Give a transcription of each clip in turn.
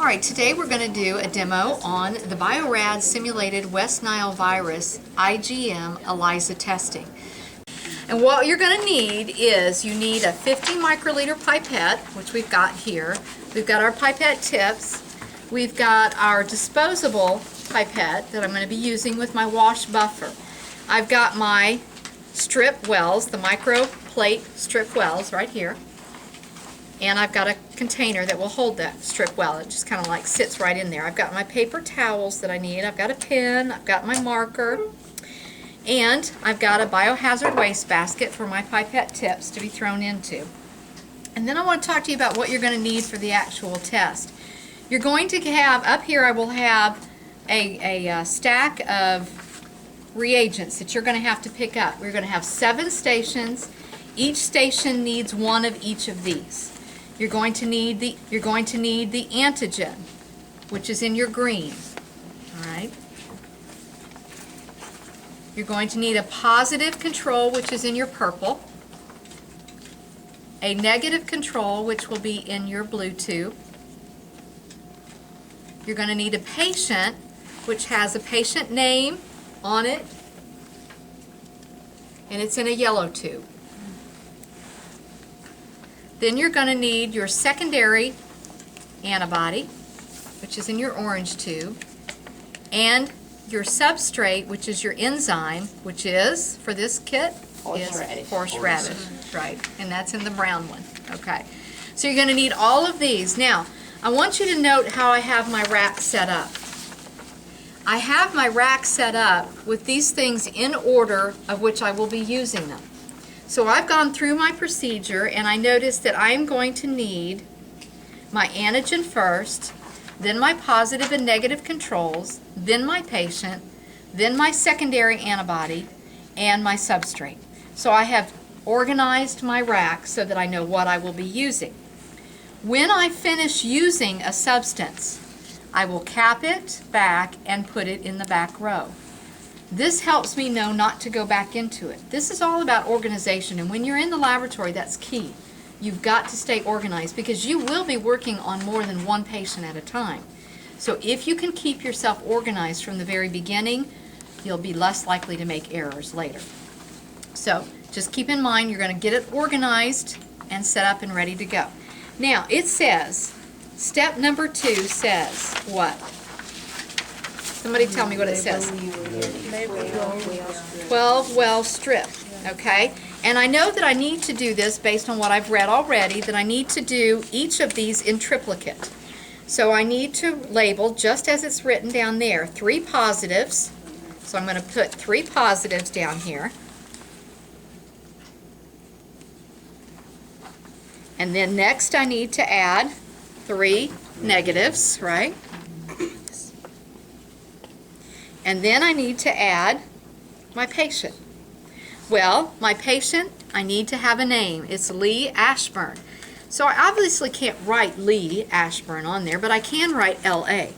Alright, today we're going to do a demo on the Bio-Rad simulated West Nile virus IgM ELISA testing. And what you're going to need is you need a 50 microliter pipette, which we've got here. We've got our pipette tips. We've got our disposable pipette that I'm going to be using with my wash buffer. I've got my strip wells, the micro plate strip wells right here. And I've got a container that will hold that strip well. It just kind of like sits right in there. I've got my paper towels that I need. I've got a pen. I've got my marker. And I've got a biohazard waste basket for my pipette tips to be thrown into. And then I want to talk to you about what you're going to need for the actual test. You're going to have, up here I will have a stack of reagents that you're going to have to pick up. We're going to have 7 stations. Each station needs one of each of these. You're going to need the antigen, which is in your green. All right. You're going to need a positive control, which is in your purple. A negative control, which will be in your blue tube. You're going to need a patient, which has a patient name on it, and it's in a yellow tube. Then you're going to need your secondary antibody, which is in your orange tube, and your substrate, which is your enzyme, which is, for this kit, horseradish. Right, and that's in the brown one. Okay, so you're going to need all of these. Now, I want you to note how I have my rack set up. I have my rack set up with these things in order of which I will be using them. So I've gone through my procedure and I noticed that I'm going to need my antigen first, then my positive and negative controls, then my patient, then my secondary antibody, and my substrate. So I have organized my rack so that I know what I will be using. When I finish using a substance, I will cap it back and put it in the back row. This helps me know not to go back into it. This is all about organization, and when you're in the laboratory, that's key. You've got to stay organized because you will be working on more than one patient at a time. So if you can keep yourself organized from the very beginning, you'll be less likely to make errors later. So just keep in mind you're going to get it organized and set up and ready to go. Now it says, step number 2 says what? Somebody tell me what it says. 12 well strip, okay? And I know that I need to do this based on what I've read already, that I need to do each of these in triplicate. So I need to label, just as it's written down there, 3 positives. So I'm going to put 3 positives down here. And then next I need to add 3 negatives, right? And then I need to add my patient. Well, my patient, I need to have a name. It's Lee Ashburn. So I obviously can't write Lee Ashburn on there, but I can write L.A.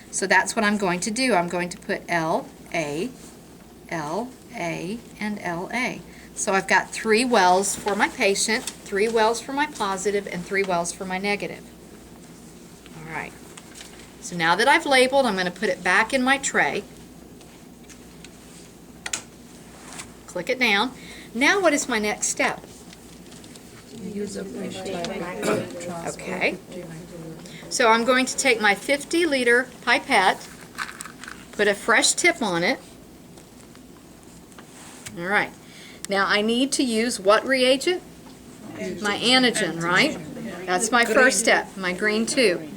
So that's what I'm going to do. I'm going to put L.A., L.A., and L.A. So I've got 3 wells for my patient, 3 wells for my positive, and 3 wells for my negative. All right. So now that I've labeled, I'm going to put it back in my tray. Click it down. Now what is my next step? Okay. So I'm going to take my 50-liter pipette, put a fresh tip on it. All right. Now I need to use what reagent? My antigen, right? That's my first step, my green tube.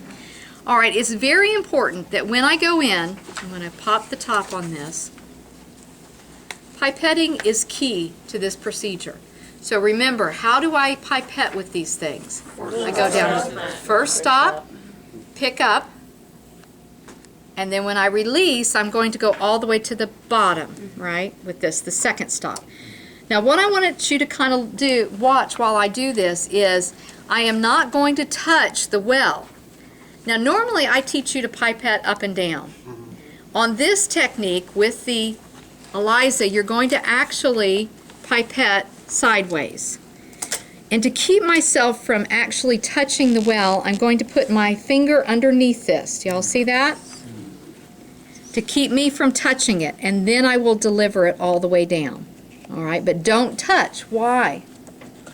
All right, it's very important that when I go in, I'm going to pop the top on this. Pipetting is key to this procedure. So remember, how do I pipette with these things? I go down to first stop, pick up, and then when I release, I'm going to go all the way to the bottom, right, with this, the second stop. Now what I want you to kind of watch while I do this is I am not going to touch the well. Now normally I teach you to pipette up and down. On this technique with the ELISA, you're going to actually pipette sideways. And to keep myself from actually touching the well, I'm going to put my finger underneath this. Do y'all see that? To keep me from touching it, and then I will deliver it all the way down. All right, but don't touch. Why?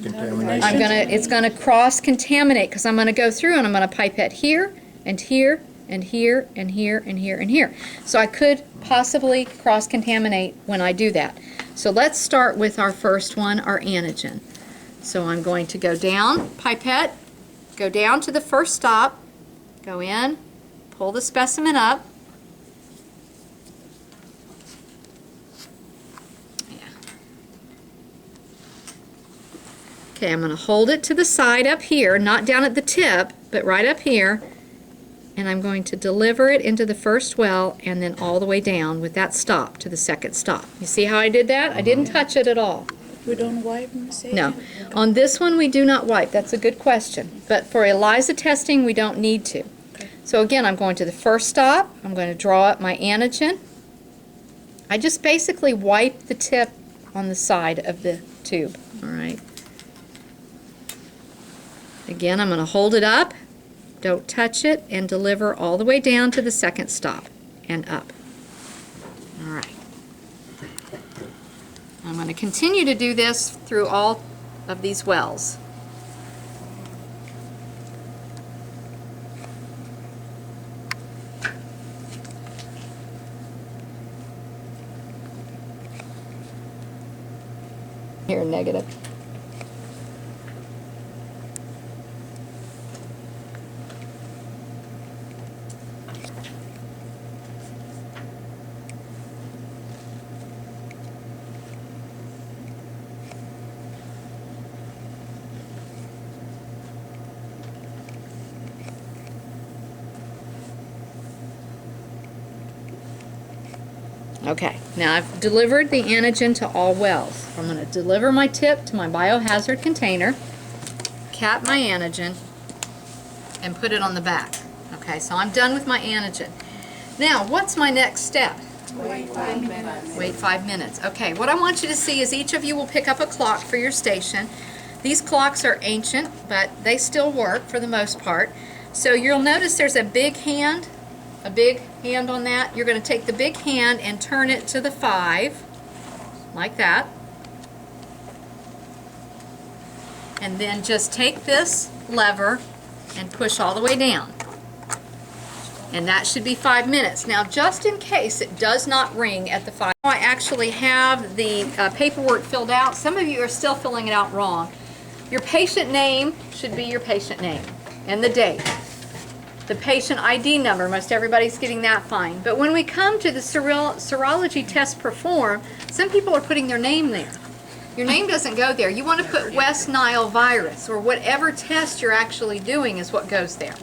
It's gonna cross-contaminate because I'm gonna go through and I'm gonna pipette here and here and here and here and here and here. So I could possibly cross-contaminate when I do that. So let's start with our first one, our antigen. So I'm going to go down, pipette, go down to the first stop, go in, pull the specimen up. Okay, I'm going to hold it to the side up here, not down at the tip, but right up here, and I'm going to deliver it into the first well and then all the way down with that stop to the second stop. You see how I did that? I didn't touch it at all. We don't wipe and say? No. On this one we do not wipe. That's a good question. But for ELISA testing we don't need to. Okay. So again, I'm going to the first stop. I'm going to draw up my antigen. I just basically wipe the tip on the side of the tube. All right. Again, I'm going to hold it up, don't touch it, and deliver all the way down to the second stop and up. All right. I'm going to continue to do this through all of these wells. Here, negative. Okay, now I've delivered the antigen to all wells. I'm going to deliver my tip to my biohazard container, cap my antigen, and put it on the back. Okay, so I'm done with my antigen. Now, what's my next step? Wait 5 minutes. Wait 5 minutes. Okay, what I want you to see is each of you will pick up a clock for your station. These clocks are ancient, but they still work for the most part. So you'll notice there's a big hand on that. You're going to take the big hand and turn it to the 5, like that. And then just take this lever and push all the way down. And that should be 5 minutes. Now, just in case it does not ring at the 5, I actually have the paperwork filled out. Some of you are still filling it out wrong. Your patient name should be your patient name and the date. The patient ID number, most everybody's getting that fine. But when we come to the serology test performed, some people are putting their name there. Your name doesn't go there. You want to put West Nile virus, or whatever test you're actually doing is what goes there.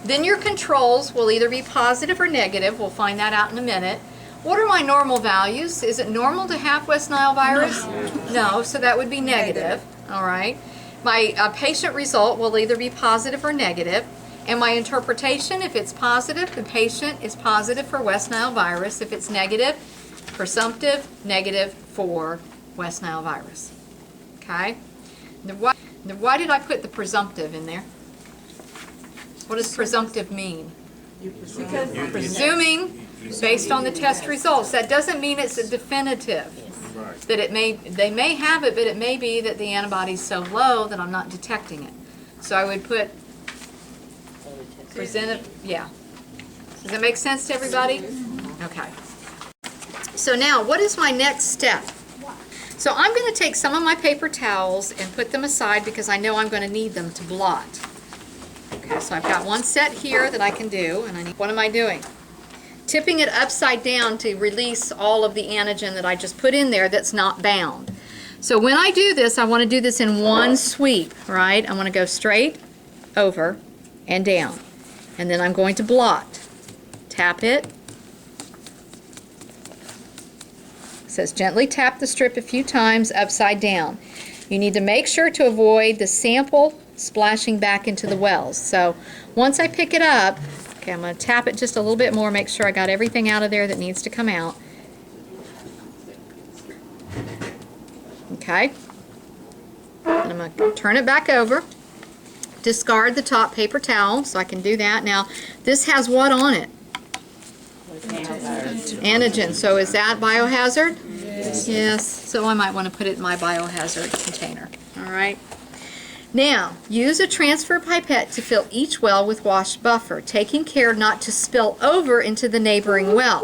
Then your controls will either be positive or negative. We'll find that out in a minute. What are my normal values? Is it normal to have West Nile virus? No, so that would be negative. All right. My patient result will either be positive or negative. And my interpretation, if it's positive, the patient is positive for West Nile virus. If it's negative, presumptive, negative for West Nile virus. Okay? Now why did I put the presumptive in there? What does presumptive mean? Because Presuming based on the test results. That doesn't mean it's a definitive. That they may have it, but it may be that the antibody's so low that I'm not detecting it. So I would put presented, yeah. Does that make sense to everybody? Okay. So now, what is my next step? So I'm going to take some of my paper towels and put them aside because I know I'm going to need them to blot. Okay, so I've got one set here that I can do, and what am I doing? Tipping it upside down to release all of the antigen that I just put in there that's not bound. So when I do this, I want to do this in one sweep, right? I want to go straight over and down. And then I'm going to blot. Tap it. It says gently tap the strip a few times upside down. You need to make sure to avoid the sample splashing back into the wells. So once I pick it up, okay, I'm going to tap it just a little bit more, make sure I got everything out of there that needs to come out. Okay. And I'm going to turn it back over. Discard the top paper towel, so I can do that. Now, this has what on it? Antigen. So is that biohazard? Yes. So I might want to put it in my biohazard container. All right. Now, use a transfer pipette to fill each well with wash buffer, taking care not to spill over into the neighboring well.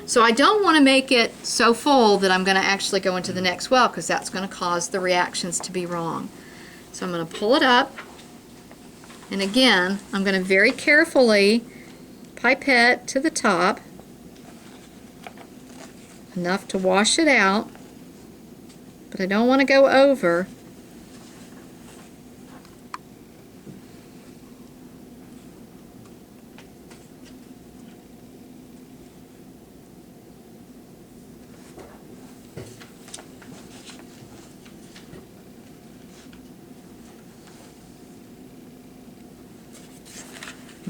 So I don't want to make it so full that I'm going to actually go into the next well, because that's going to cause the reactions to be wrong. So I'm going to pull it up, and again, I'm going to very carefully pipette to the top, enough to wash it out, but I don't want to go over.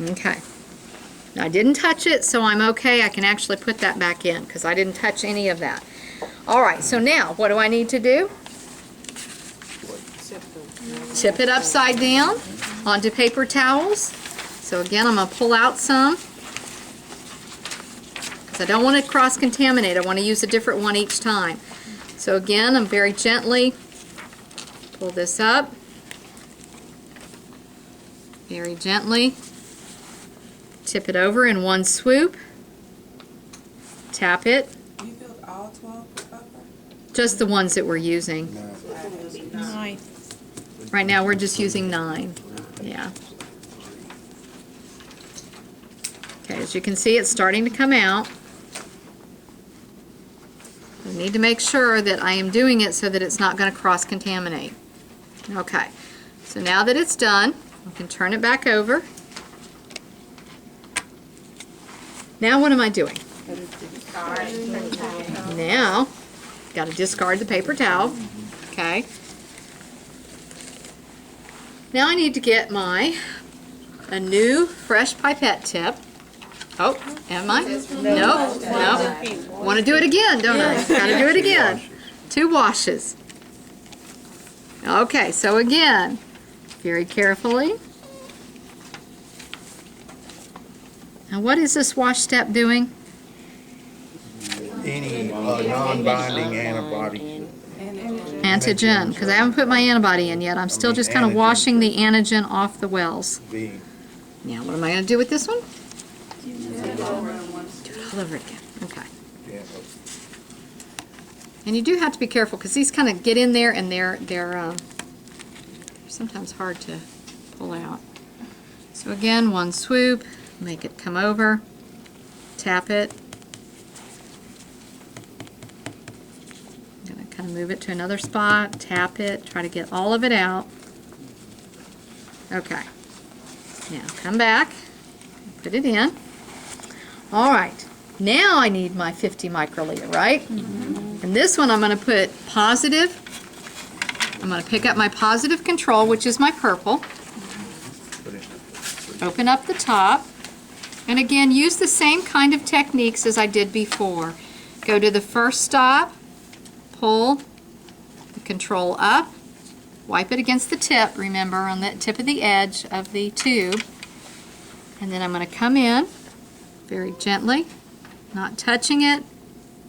Okay. Now, I didn't touch it, so I'm okay. I can actually put that back in because I didn't touch any of that. All right, so now what do I need to do? Tip it upside down onto paper towels. So again, I'm going to pull out some because I don't want to cross-contaminate. I want to use a different one each time. So again, I'm very gently pull this up. Very gently. Tip it over in one swoop. Tap it. You filled all 12 with buffer? Just the ones that we're using. 9. Right now we're just using 9. Yeah. Okay, as you can see, it's starting to come out. I need to make sure that I am doing it so that it's not going to cross-contaminate. Okay, so now that it's done, I can turn it back over. Now what am I doing? Now, got to discard the paper towel. Okay. Now I need to get a new fresh pipette tip. Oh, am I? No, no. Want to do it again, don't I? Got to do it again. 2 washes. Okay, so again, very carefully. Now what is this wash step doing? Any non-binding antibody. Antigen, because I haven't put my antibody in yet. I'm still just kind of washing the antigen off the wells. Now what am I going to do with this one? Do it all over again. Okay. And you do have to be careful because these kind of get in there and they're sometimes hard to pull out. So again, one swoop, make it come over, tap it. I'm going to kind of move it to another spot, tap it, try to get all of it out. Okay. Now come back, put it in. All right. Now I need my 50 microliter, right? Mm-hmm. And this one I'm going to put positive. I'm going to pick up my positive control, which is my purple. Open up the top. And again, use the same kind of techniques as I did before. Go to the first stop, pull the control up, wipe it against the tip, remember, on the tip of the edge of the tube. And then I'm going to come in very gently, not touching it,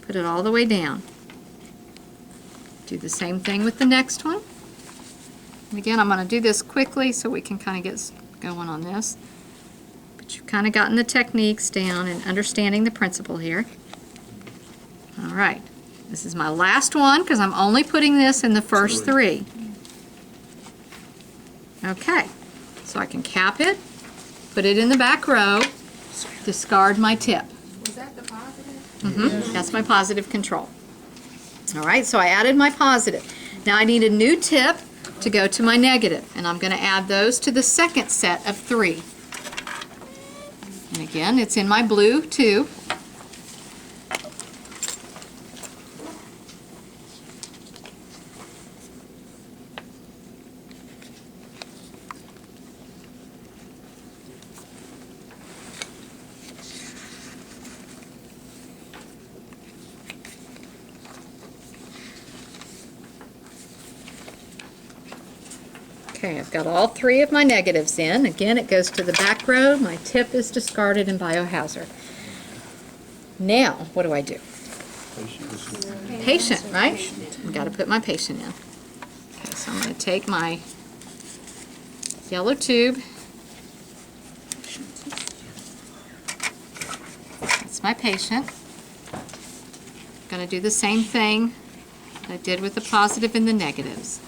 put it all the way down. Do the same thing with the next one. And again, I'm going to do this quickly so we can kind of get going on this. But you've kind of gotten the techniques down and understanding the principle here. All right. This is my last one because I'm only putting this in the first 3. Okay. So I can cap it, put it in the back row, discard my tip. Was that the positive? Mm-hmm. That's my positive control. All right, so I added my positive. Now I need a new tip to go to my negative, and I'm going to add those to the second set of 3. And again, it's in my blue too. Okay, I've got all 3 of my negatives in. Again, it goes to the back row. My tip is discarded in biohazard. Now, what do I do? Patient, right? I've got to put my patient in. Okay, so I'm going to take my yellow tube. That's my patient. I'm going to do the same thing that I did with the positive and the negatives.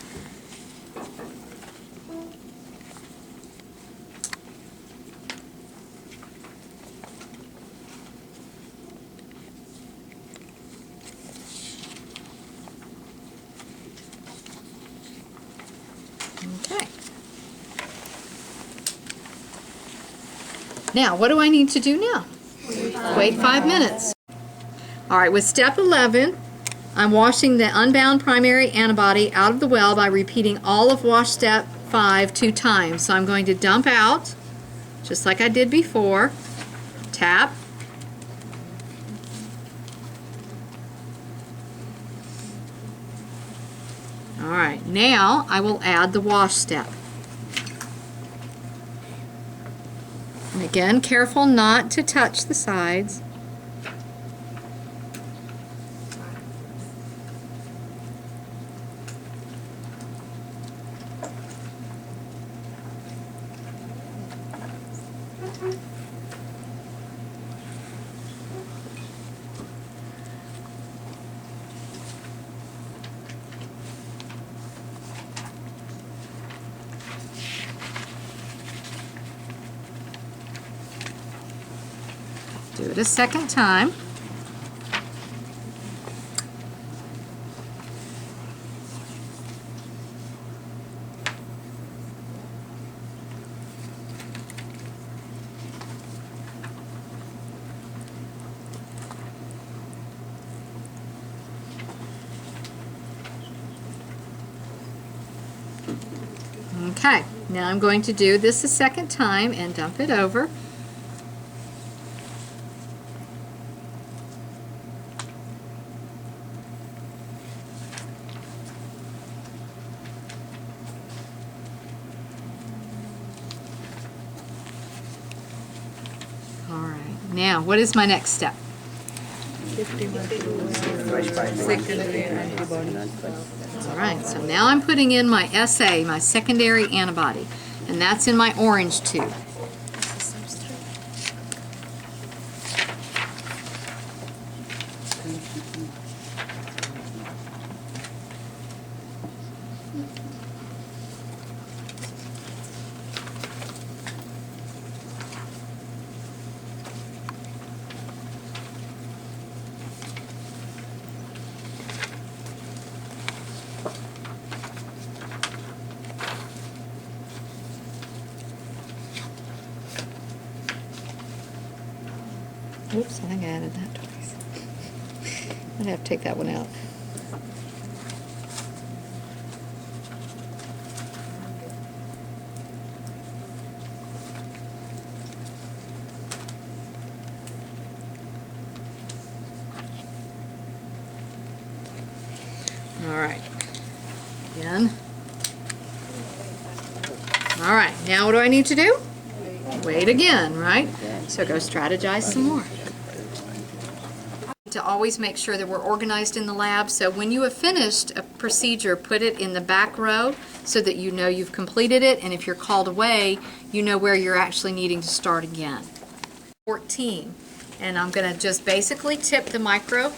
Okay. Now, what do I need to do now? Wait 5 minutes. All right, with step 11, I'm washing the unbound primary antibody out of the well by repeating all of wash step 5 2 times. So I'm going to dump out, just like I did before. Tap. All right, now I will add the wash step. And again, careful not to touch the sides. Do it a second time. Okay, now I'm going to do this a second time and dump it over. All right, now what is my next step? All right, so now I'm putting in my SA, my secondary antibody, and that's in my orange tube. Oops, I think I added that twice. I'd have to take that one out. All right. Again. All right, now what do I need to do? Wait again, right? So go strategize some more. To always make sure that we're organized in the lab, so when you have finished a procedure, put it in the back row so that you know you've completed it, and if you're called away, you know where you're actually needing to start again. 14, and I'm going to just basically tip the micro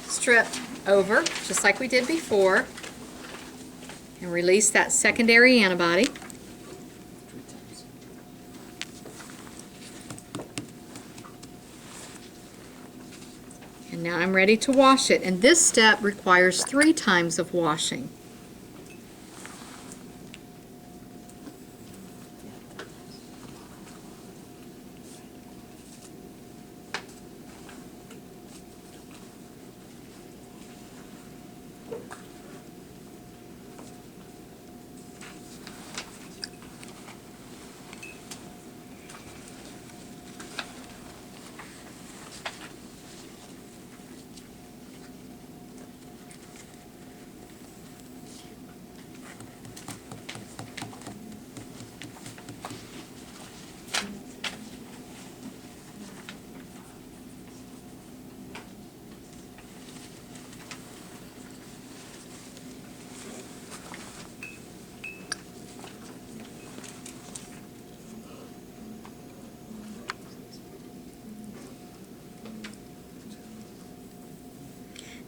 strip over, just like we did before, and release that secondary antibody. And now I'm ready to wash it, and this step requires 3 times of washing.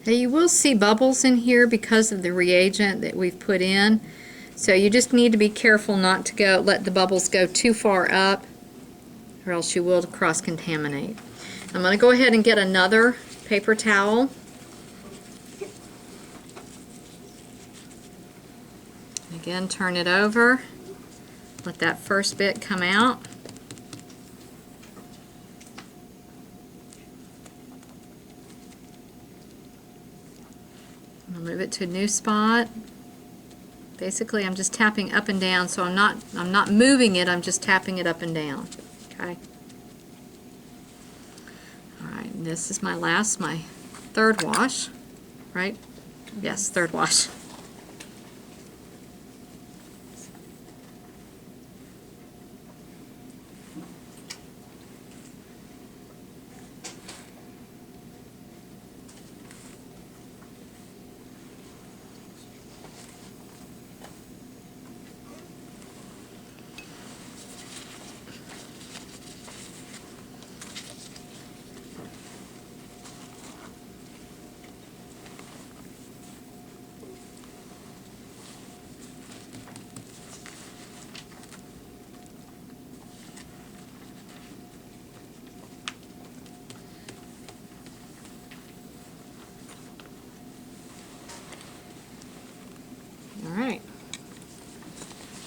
Now you will see bubbles in here because of the reagent that we've put in. So you just need to be careful not to let the bubbles go too far up, or else you will cross-contaminate. I'm going to go ahead and get another paper towel. Again, turn it over. Let that first bit come out. I'll move it to a new spot. Basically, I'm just tapping up and down, so I'm not moving it, I'm just tapping it up and down. Okay. All right, and this is my third wash, right? Yes, third wash.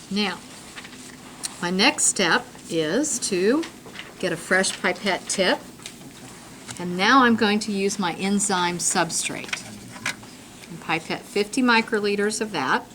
Now, my next step is to get a fresh pipette tip, and now I'm going to use my enzyme substrate. And pipette 50 microliters of that.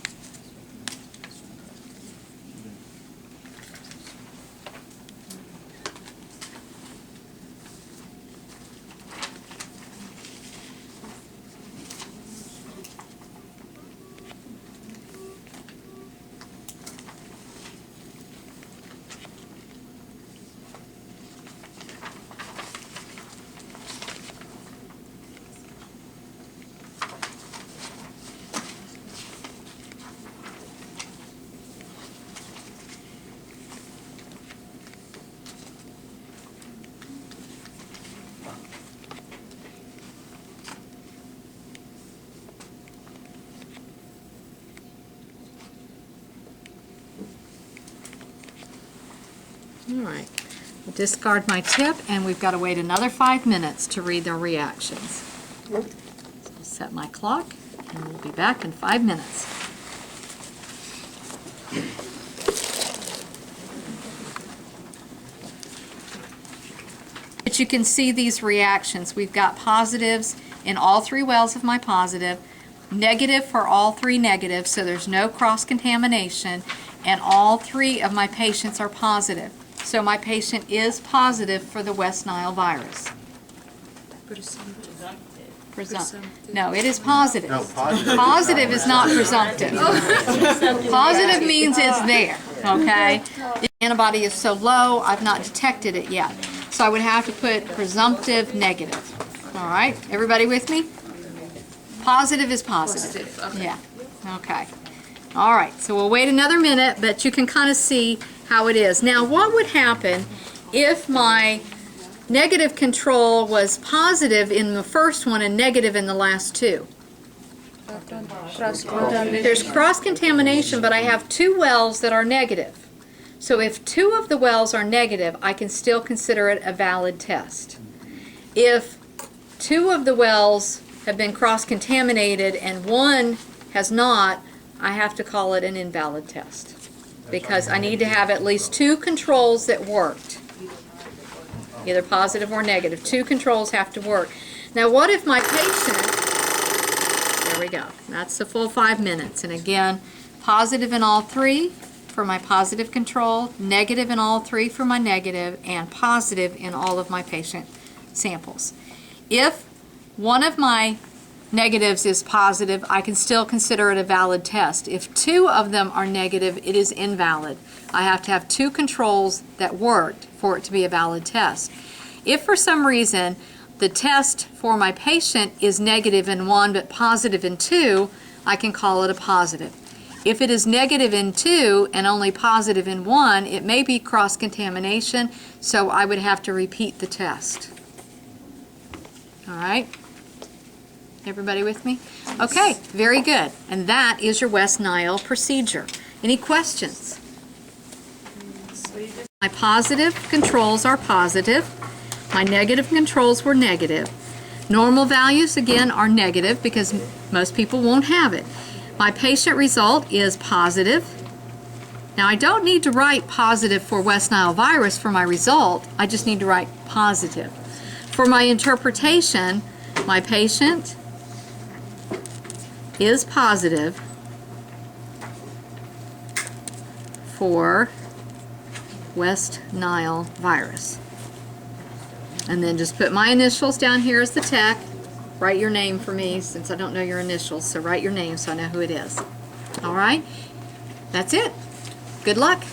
All right, I'll discard my tip, and we've got to wait another 5 minutes to read the reactions. So I'll set my clock, and we'll be back in 5 minutes. But you can see these reactions. We've got positives in all 3 wells of my positive, negative for all 3 negatives, so there's no cross-contamination, and all 3 of my patients are positive. So my patient is positive for the West Nile virus. Presumptive. No, it is positive. No, positive. Positive is not presumptive. Positive means it's there, okay? The antibody is so low, I've not detected it yet. So I would have to put presumptive negative. All right, everybody with me? Positive is positive. Okay. Yeah, okay. All right, so we'll wait another minute, but you can kind of see how it is. Now, what would happen if my negative control was positive in the first one and negative in the last 2? There's cross-contamination, but I have 2 wells that are negative. So if 2 of the wells are negative, I can still consider it a valid test. If 2 of the wells have been cross-contaminated and 1 has not, I have to call it an invalid test, because I need to have at least 2 controls that worked, either positive or negative. 2 controls have to work. Now, what if my patient, there we go, that's the full 5 minutes, and again, positive in all 3 for my positive control, negative in all 3 for my negative, and positive in all of my patient samples. If one of my negatives is positive, I can still consider it a valid test. If 2 of them are negative, it is invalid. I have to have 2 controls that worked for it to be a valid test. If for some reason the test for my patient is negative in 1 but positive in 2, I can call it a positive. If it is negative in 2 and only positive in 1, it may be cross-contamination, so I would have to repeat the test. All right? Everybody with me? Okay, very good. And that is your West Nile procedure. Any questions? My positive controls are positive. My negative controls were negative. Normal values, again, are negative because most people won't have it. My patient result is positive. Now, I don't need to write positive for West Nile virus for my result. I just need to write positive. For my interpretation, my patient is positive for West Nile virus. And then just put my initials down here as the tech. Write your name for me since I don't know your initials, so write your name so I know who it is. All right? That's it. Good luck.